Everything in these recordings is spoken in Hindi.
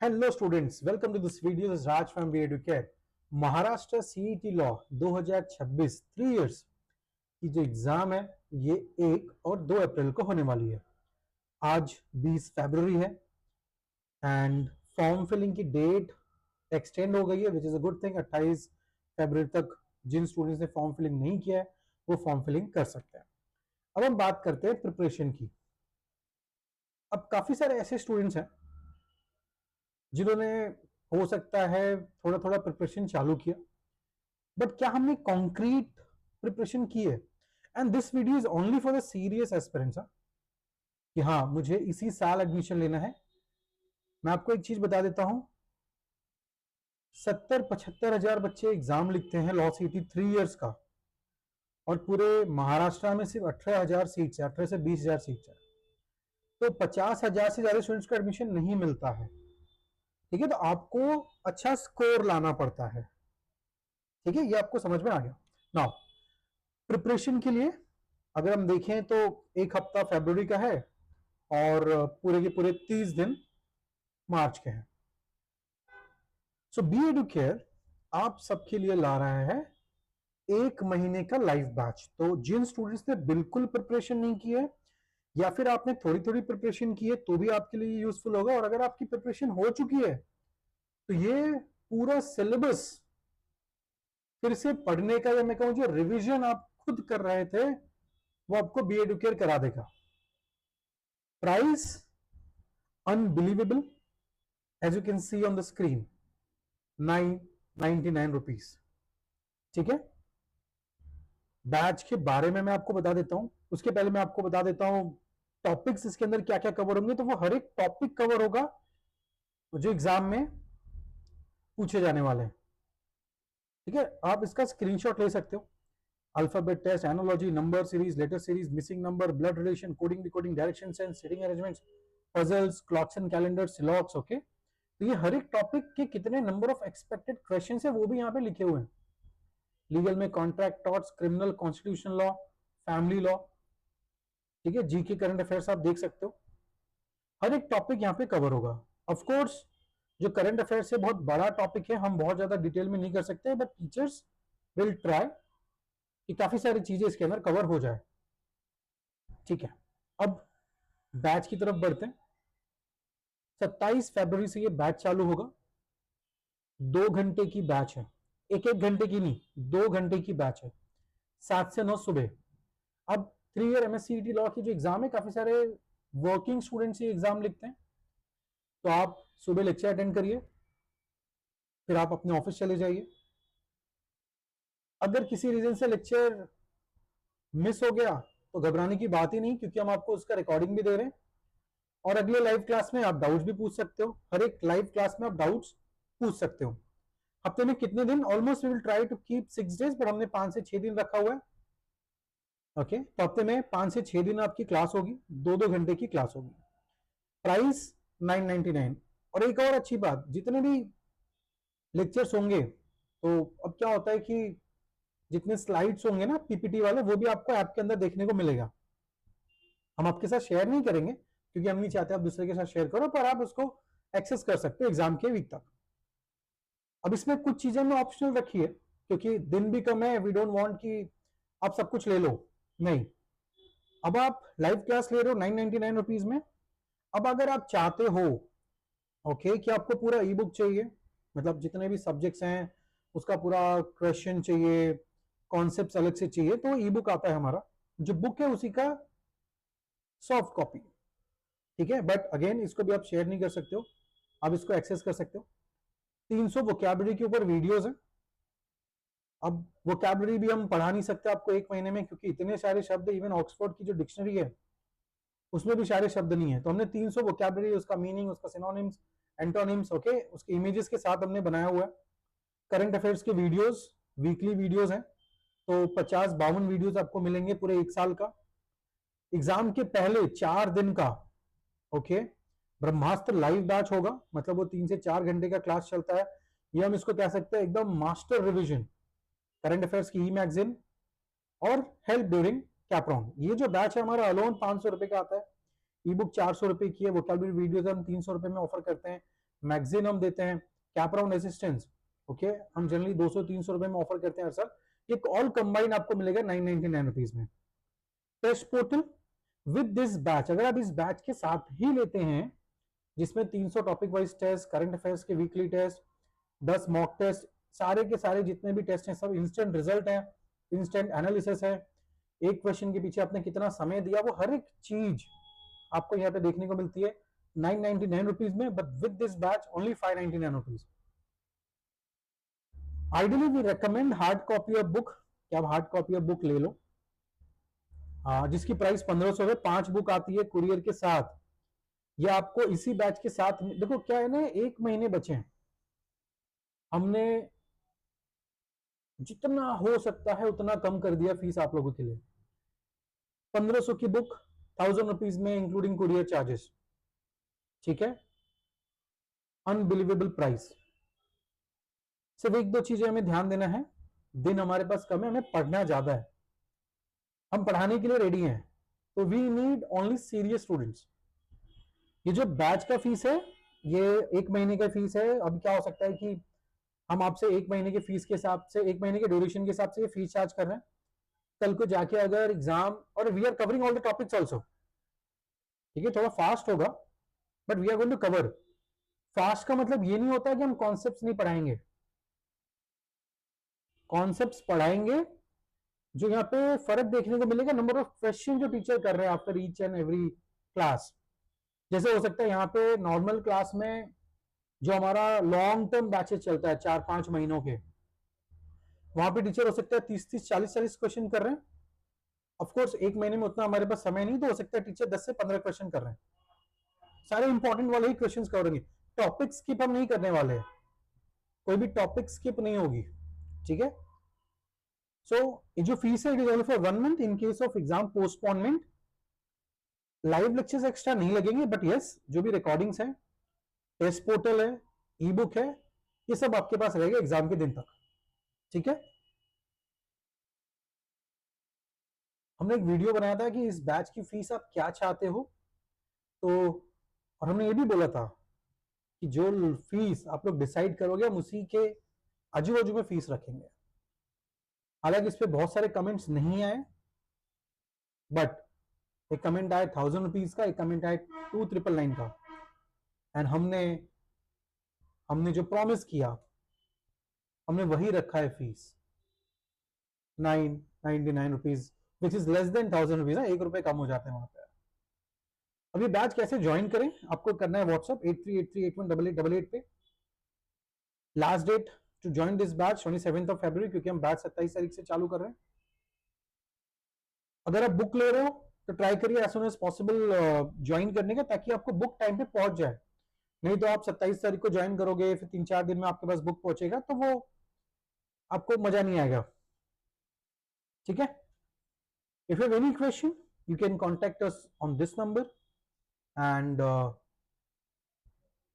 Hello students, welcome to this video. This Raj from B Educare. Maharashtra CET law 2026 3 years की जो एग्जाम है ये 1 और 2 अप्रैल को होने वाली है। आज 20 फरवरी है एंड फॉर्म फिलिंग की डेट एक्सटेंड हो गई है, which is a good thing. 28 फरवरी तक जिन स्टूडेंट्स ने फॉर्म फिलिंग नहीं किया है वो फॉर्म फिलिंग कर सकते हैं। अब हम बात करते हैं प्रिपरेशन की। अब काफी सारे ऐसे स्टूडेंट्स हैं जिन्होंने हो सकता है थोड़ा थोड़ा प्रिपरेशन चालू किया, बट क्या हमने कॉन्क्रीट प्रिपरेशन की है? And this video is only for the serious aspirants कि हाँ मुझे इसी साल एडमिशन लेना है। मैं आपको एक चीज बता देता हूं, 70-75 हजार बच्चे एग्जाम लिखते हैं लॉ सीटी 3 इयर्स का, और पूरे महाराष्ट्र में सिर्फ 18,000 सीट्स है, 18 से 20 हजार सीट्स है। तो 50,000 से ज्यादा स्टूडेंट्स को एडमिशन नहीं मिलता है। ठीक है, तो आपको अच्छा स्कोर लाना पड़ता है। ठीक है, ये आपको समझ में आ गया। नाउ प्रिपरेशन के लिए अगर हम देखें तो एक हफ्ता फरवरी का है और पूरे के पूरे 30 दिन मार्च के हैं। सो बी एडुकेयर आप सबके लिए ला रहा है 1 महीने का लाइव बैच। तो जिन स्टूडेंट्स ने बिल्कुल प्रिपरेशन नहीं की है या फिर आपने थोड़ी थोड़ी प्रिपरेशन की है तो भी आपके लिए यूजफुल होगा, और अगर आपकी प्रिपरेशन हो चुकी है तो ये पूरा सिलेबस फिर से पढ़ने का, या मैं कहूं जो रिवीजन आप खुद कर रहे थे वो आपको बी एडुकेयर करा देगा। Price unbelievable, as you can see on the screen, 999 rupees. ठीक है, बैच के बारे में मैं आपको बता देता हूं। उसके पहले मैं आपको बता देता हूं टॉपिक्स इसके अंदर क्या क्या कवर होंगे। तो वो हर एक टॉपिक कवर होगा जो एग्जाम में पूछे जाने वाले हैं। ठीक है, आप इसका स्क्रीनशॉट ले सकते हो। Alphabet test, analogy, number series, letter series, missing number, blood relation, coding decoding, direction sense, seating arrangements, puzzles, clocks and calendar, सिलॉक्स। ओके, तो ये हर एक टॉपिक के कितने नंबर ऑफ एक्सपेक्टेड क्वेश्चन है वो भी यहाँ पे लिखे हुए हैं। लीगल में contract, torts, criminal, constitution law, family law. ठीक है, जीके करंट अफेयर्स आप देख सकते हो। हर एक टॉपिक यहाँ पे कवर होगा। ऑफ कोर्स जो करंट अफेयर्स है बहुत बड़ा टॉपिक है, हम बहुत ज्यादा डिटेल में नहीं कर सकते, बट टीचर्स विल ट्राई कि काफी सारी चीजें इसके अंदर कवर हो जाए। ठीक है, अब बैच की तरफ बढ़ते हैं। 27 फरवरी से ये बैच चालू होगा। 2 घंटे की बैच है, एक एक घंटे की नहीं, 2 घंटे की बैच है, 7 से 9 सुबह। अब 3 ईयर एमएससीईटी लॉ की जो एग्जाम है, काफी सारे वर्किंग स्टूडेंट्स ये एग्जाम लिखते हैं। तो आप सुबह लेक्चर अटेंड करिए, फिर आप अपने ऑफिस चले जाइए। अगर किसी रीजन से लेक्चर मिस हो गया तो घबराने की बात ही नहीं, क्योंकि हम आपको उसका रिकॉर्डिंग भी दे रहे हैं, और अगले लाइव क्लास में आप डाउट्स भी पूछ सकते हो। हर एक लाइव क्लास में आप डाउट्स पूछ सकते हो। हफ्ते में कितने दिन? Almost we will try to keep 6 days, पर हमने 5 से 6 दिन रखा हुआ है। ओके, तो हफ्ते में 5 से 6 दिन आपकी क्लास होगी, 2-2 घंटे की क्लास होगी। प्राइस 999। और एक और अच्छी बात, जितने भी लेक्चर्स होंगे, तो अब क्या होता है कि जितने स्लाइड्स होंगे ना पीपीटी वाले, वो भी आपको ऐप के अंदर देखने को मिलेगा। हम आपके साथ शेयर नहीं करेंगे क्योंकि हम नहीं चाहते आप दूसरे के साथ शेयर करो, पर आप उसको एक्सेस कर सकते हो एग्जाम के वीक तक। अब इसमें कुछ चीजें हमने ऑप्शनल रखी है क्योंकि दिन भी कम है। वी डोंट वांट कि आप सब कुछ ले लो, नहीं। अब आप लाइव क्लास ले रहे हो 999 रुपीज में। अब अगर आप चाहते हो ओके कि आपको पूरा ई बुक चाहिए, मतलब जितने भी सब्जेक्ट्स हैं उसका पूरा क्वेश्चन चाहिए, कॉन्सेप्ट अलग से चाहिए, तो ई बुक आता है हमारा। जो बुक है उसी का सॉफ्ट कॉपी। ठीक है, बट अगेन इसको भी आप शेयर नहीं कर सकते हो, आप इसको एक्सेस कर सकते हो। 300 वोकैबुलरी के ऊपर वीडियोस हैं। अब वोकैबुलरी भी हम पढ़ा नहीं सकते आपको 1 महीने में, क्योंकि इतने सारे शब्द, इवन ऑक्सफोर्ड की जो डिक्शनरी है उसमें भी सारे शब्द नहीं है। तो हमने 300 वोकैबुलरी, उसका मीनिंग, उसका सिनोनिम्स, एंटोनिम्स, ओके, उसके इमेजेस के साथ हमने बनाया हुआ है। करंट अफेयर्स के वीडियोस, वीकली वीडियोस हैं, तो 50-52 वीडियोस आपको मिलेंगे पूरे 1 साल का। एग्जाम के पहले 4 दिन का ओके ब्रह्मास्त्र लाइव बैच होगा, मतलब वो 3 से 4 घंटे का क्लास चलता है। ये हम इसको कह सकते हैं एकदम मास्टर रिवीजन, करंट अफेयर्स की ई मैगजीन और हेल्प ड्यूरिंग कैप्रॉन। ये जो बैच है हमारा अलोन 500 रुपए का आता है, ई बुक 400 रुपए की है, वोकैबुलरी वीडियोस हम 300 रुपए में ऑफर करते हैं। मैक्सिमम देते हैं, कैप राउंड रेजिस्टेंस, ओके, हम जनरली 200-300 रुपए में ऑफर करते हैं हर साल। एक ऑल कंबाइन आपको मिलेगा 999 रुपीज में। Test portal with this batch, अगर आप इस बैच के साथ ही लेते हैं, जिसमें 300 topic wise test, current affairs के वीकली टेस्ट, 10 मॉक टेस्ट, सारे के सारे जितने भी टेस्ट हैं सब इंस्टेंट रिजल्ट है, इंस्टेंट एनालिसिस है, एक क्वेश्चन के पीछे आपने कितना समय दिया, वो हर एक चीज आपको यहाँ पे देखने को मिलती है 999 रुपीज में, but with this batch only 599 rupees. Ideally we recommend hard copy of book, कि आप हार्ड कॉपी ऑफ बुक ले लो, जिसकी प्राइस 1500 है, 5 बुक आती है कुरियर के साथ। ये आपको इसी बैच के साथ, देखो क्या है ना, 1 महीने बचे हैं, हमने जितना हो सकता है उतना कम कर दिया फीस आप लोगों के लिए। 1500 की बुक 1000 रुपीज में इंक्लूडिंग कुरियर चार्जेस, ठीक है, अनबिलीवेबल प्राइस। सिर्फ 1-2 चीजें हमें ध्यान देना है, दिन हमारे पास कम है, हमें पढ़ना ज्यादा है, हम पढ़ाने के लिए रेडी हैं, तो we need only serious students. ये जो बैच का फीस है, ये 1 महीने का फीस है। अब क्या हो सकता है कि हम आपसे 1 महीने के फीस के हिसाब से, 1 महीने के ड्यूरेशन के हिसाब से ये फीस चार्ज कर रहे हैं, कल को जाके अगर एग्जाम, और we are covering all the topics also, ठीक है, थोड़ा फास्ट होगा but we are going to cover. Fast का मतलब ये नहीं होता कि हम कॉन्सेप्ट्स नहीं पढ़ाएंगे, कॉन्सेप्ट्स पढ़ाएंगे। जो यहाँ पे फर्क देखने को मिलेगा, नंबर ऑफ क्वेश्चन जो टीचर कर रहे हैं after each and every class. जैसे हो सकता है यहाँ पे नॉर्मल क्लास में जो हमारा लॉन्ग टर्म बैचेस चलता है 4-5 महीनों के, वहां पे टीचर हो सकता है 30-30, 40-40 क्वेश्चन कर रहे हैं। ऑफ कोर्स 1 महीने में उतना हमारे पास समय नहीं, तो हो सकता है टीचर 10 से 15 क्वेश्चन कर रहे हैं, सारे इंपॉर्टेंट वाले ही क्वेश्चन करेंगे, टॉपिक स्किप हम नहीं करने वाले हैं, कोई भी टॉपिक स्किप नहीं होगी, ठीक है। सो ये जो फीस है, it is only for 1 month in case of exam postponement. Live lectures extra नहीं लगेंगे, बट यस जो भी रिकॉर्डिंग्स है, टेस्ट पोर्टल है, ई बुक है, ये सब आपके पास रहेगा एग्जाम के दिन तक, ठीक है। हमने एक वीडियो बनाया था कि इस बैच की फीस आप क्या चाहते हो, तो और हमने ये भी बोला था कि जो फीस आप लोग डिसाइड करोगे हम उसी के आजू बाजू में फीस रखेंगे। हालांकि इस पे बहुत सारे कमेंट्स नहीं आए, बट एक कमेंट आया 1000 रुपीज का, एक कमेंट आया 2999 का, एंड हमने जो प्रॉमिस किया हमने वही रखा है fees 999 rupees, which is less than 1000 rupees, 1 रुपए कम हो जाते हैं वहां पे। अभी बैच कैसे ज्वाइन करें, आपको करना है व्हाट्सएप 8383818888 पे। Last date to join this batch 27th of February, क्योंकि हम बैच 27 तारीख से चालू कर रहे हैं। अगर आप बुक ले रहे हो तो ट्राई करिए as soon as possible join करने का, ताकि आपको बुक टाइम पे पहुंच जाए। नहीं तो आप 27 तारीख को ज्वाइन करोगे, फिर 3-4 दिन में आपके पास बुक पहुंचेगा, तो वो आपको मजा नहीं आएगा, ठीक है। If you have any question you can contact us on this number, and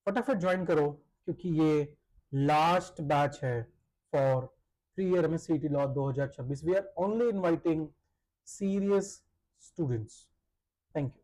फटाफट ज्वाइन करो, क्योंकि ये लास्ट बैच है for 3 year MSCET law 2026। We are only inviting serious students. Thank you.